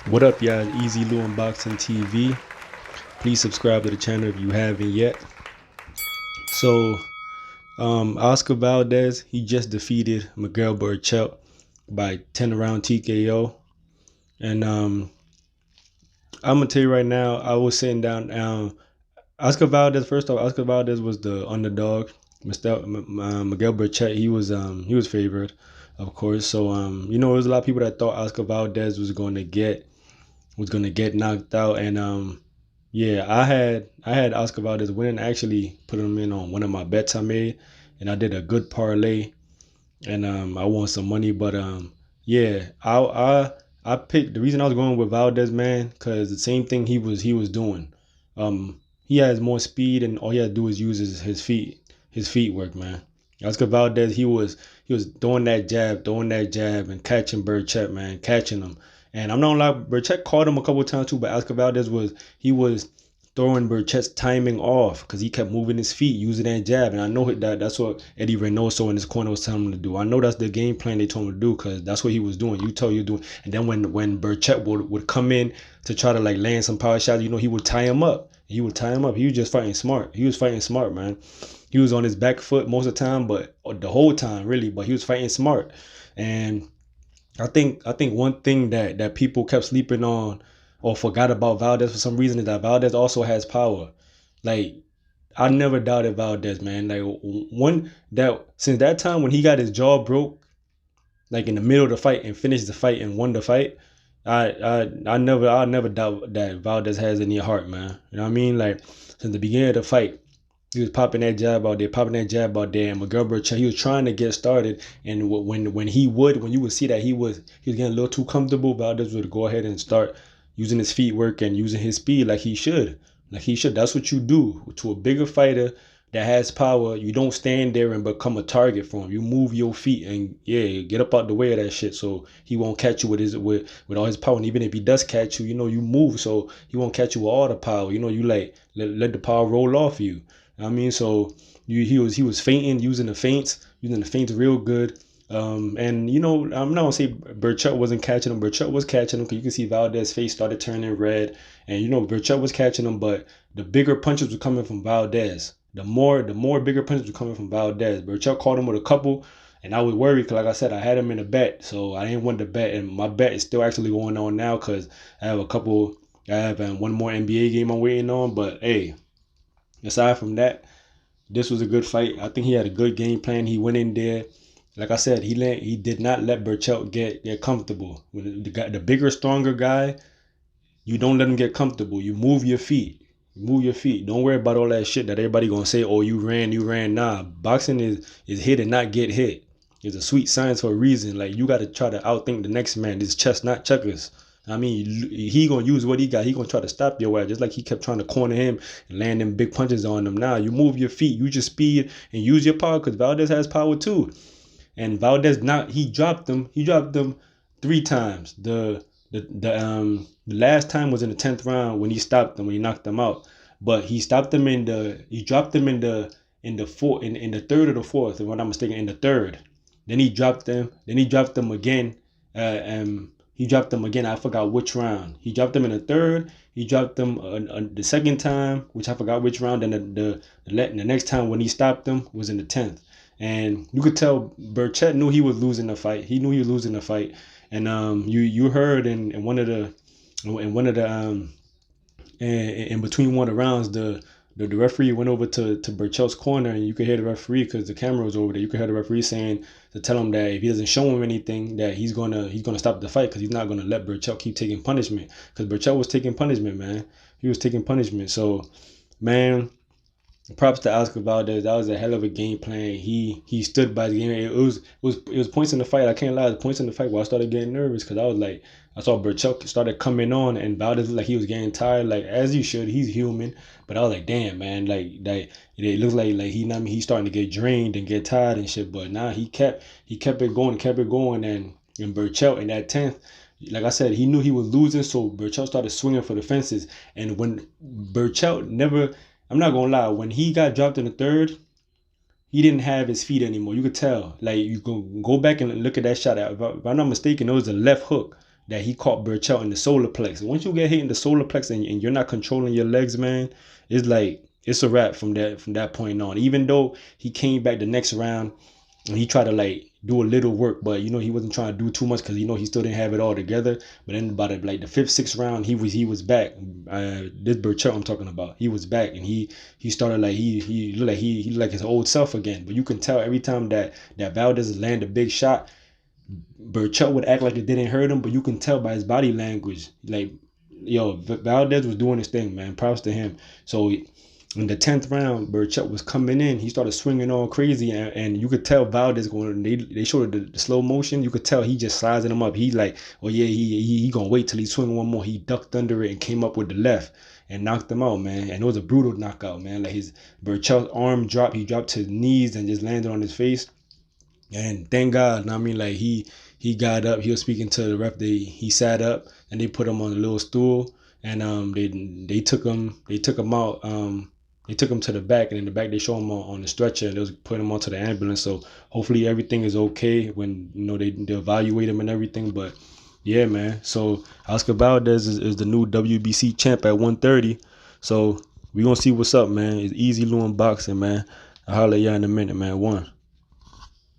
What up, y'all? Easy Lou Unboxing TV. Please subscribe to the channel if you haven't yet. So, Oscar Valdez, he just defeated Miguel Berchelt by 10 round TKO. And I'm gonna tell you right now, I was sitting down. Oscar Valdez. First off, Oscar Valdez was the underdog. Miguel Berchelt, he was favored, of course. So there was a lot of people that thought Oscar Valdez was gonna get knocked out, and yeah, I had Oscar Valdez winning. I actually put him in on one of my bets I made, and I did a good parlay, and I won some money. But yeah, I picked the reason I was going with Valdez, man, because the same thing he was doing. He has more speed, and all he had to do is use his feet work, man. Oscar Valdez, he was throwing that jab, and catching Berchelt, man, catching him. And I'm not gonna lie, Berchelt caught him a couple of times too, but Oscar Valdez was throwing Berchelt's timing off because he kept moving his feet, using that jab. And I know that's what Eddie Reynoso in his corner was telling him to do. I know that's the game plan they told him to do because that's what he was doing. You tell you doing. And then when Berchelt would come in to try to like land some power shots, he would tie him up. He would tie him up. He was just fighting smart. He was fighting smart, man. He was on his back foot most of the time, but the whole time really. But he was fighting smart. And I think one thing that people kept sleeping on or forgot about Valdez for some reason is that Valdez also has power. Like I never doubted Valdez, man. Like one that since that time when he got his jaw broke, like in the middle of the fight and finished the fight and won the fight, I never doubt that Valdez has any heart, man. You know what I mean? Like since the beginning of the fight, he was popping that jab out there, popping that jab out there, and Miguel Berchelt, he was trying to get started. And when you would see that he was getting a little too comfortable, Valdez would go ahead and start using his feet work and using his speed like he should. Like he should. That's what you do to a bigger fighter that has power. You don't stand there and become a target for him. You move your feet and yeah, get up out the way of that shit so he won't catch you with all his power. And even if he does catch you, you move so he won't catch you with all the power. You like let the power roll off you. I mean, so he was feinting, using the feints real good. And I'm not gonna say Berchelt wasn't catching him. Berchelt was catching him because you can see Valdez's face started turning red, and Berchelt was catching him, but the bigger punches were coming from Valdez. The more bigger punches were coming from Valdez. Berchelt caught him with a couple, and I was worried because, like I said, I had him in a bet, so I didn't want the bet, and my bet is still actually going on now because I have a couple. I have one more NBA game I'm waiting on, but hey. Aside from that, this was a good fight. I think he had a good game plan. He went in there. Like I said, he did not let Berchelt get comfortable. When the bigger, stronger guy, you don't let him get comfortable. You move your feet. You move your feet. Don't worry about all that shit that everybody gonna say, oh, you ran. Nah. Boxing is hit and not get hit. It's a sweet science for a reason. Like you gotta try to outthink the next man. It's chess, not checkers. I mean, he gonna use what he got. He gonna try to stop your ass, just like he kept trying to corner him and land them big punches on him. Now you move your feet, use your speed, and use your power because Valdez has power too. And Valdez not he dropped them. He dropped them 3 times. The last time was in the 10th round when he stopped them when he knocked them out. But he dropped them in the third or the fourth, if I'm not mistaken, in the third. Then he dropped them. Then he dropped them again. He dropped them again. I forgot which round. He dropped them in the third. He dropped them the second time, which I forgot which round. And the next time when he stopped them was in the 10th. And you could tell Berchelt knew he was losing the fight. He knew he was losing the fight. And you heard in one of the in between one of the rounds, the referee went over to Berchelt's corner, and you could hear the referee because the camera was over there. You could hear the referee saying to tell him that if he doesn't show him anything, that he's gonna stop the fight because he's not gonna let Berchelt keep taking punishment. Because Berchelt was taking punishment, man. He was taking punishment. So, man, props to Oscar Valdez. That was a hell of a game plan. He stood by the game. It was points in the fight. I can't lie. The points in the fight where I started getting nervous because I saw Berchelt started coming on and Valdez looked like he was getting tired. Like as you should. He's human. But I was like, damn, man. Like it looks like he's starting to get drained and get tired and shit. But nah, he kept it going, and Berchelt in that 10th. Like I said, he knew he was losing, so Berchelt started swinging for the fences. And when Berchelt never, I'm not gonna lie, when he got dropped in the third, he didn't have his feet anymore. You could tell. Like you go back and look at that shot. If I'm not mistaken, it was a left hook. that he caught Berchelt in the solar plex. Once you get hit in the solar plex and you're not controlling your legs, man, it's like it's a wrap from that point on. Even though he came back the next round and he tried to like do a little work, but you know he wasn't trying to do too much because you know he still didn't have it all together. But then about like the fifth, sixth round, he was back. This Berchelt I'm talking about, he was back and he started like he looked like he looked like his old self again. But you can tell every time that Valdez landed a big shot, Berchelt would act like it didn't hurt him, but you can tell by his body language, like, yo, Valdez was doing his thing, man. Props to him. So in the 10th round, Berchelt was coming in. He started swinging all crazy, and you could tell Valdez going. They showed the slow motion. You could tell he just sizing him up. He like, oh yeah, he gonna wait till he swing one more. He ducked under it and came up with the left and knocked him out, man. And it was a brutal knockout, man. Like his Berchelt's arm dropped. He dropped to his knees and just landed on his face. And thank God, I mean, like he got up. He was speaking to the ref. He sat up and they put him on a little stool, and they took him out. They took him to the back, and in the back they show him on the stretcher, and they was putting him onto the ambulance. So hopefully everything is okay when you know they evaluate him and everything. But yeah, man. So Oscar Valdez is the new WBC champ at 130. So we gonna see what's up, man. It's easy doing boxing, man. I'll holler at y'all in a minute, man. One.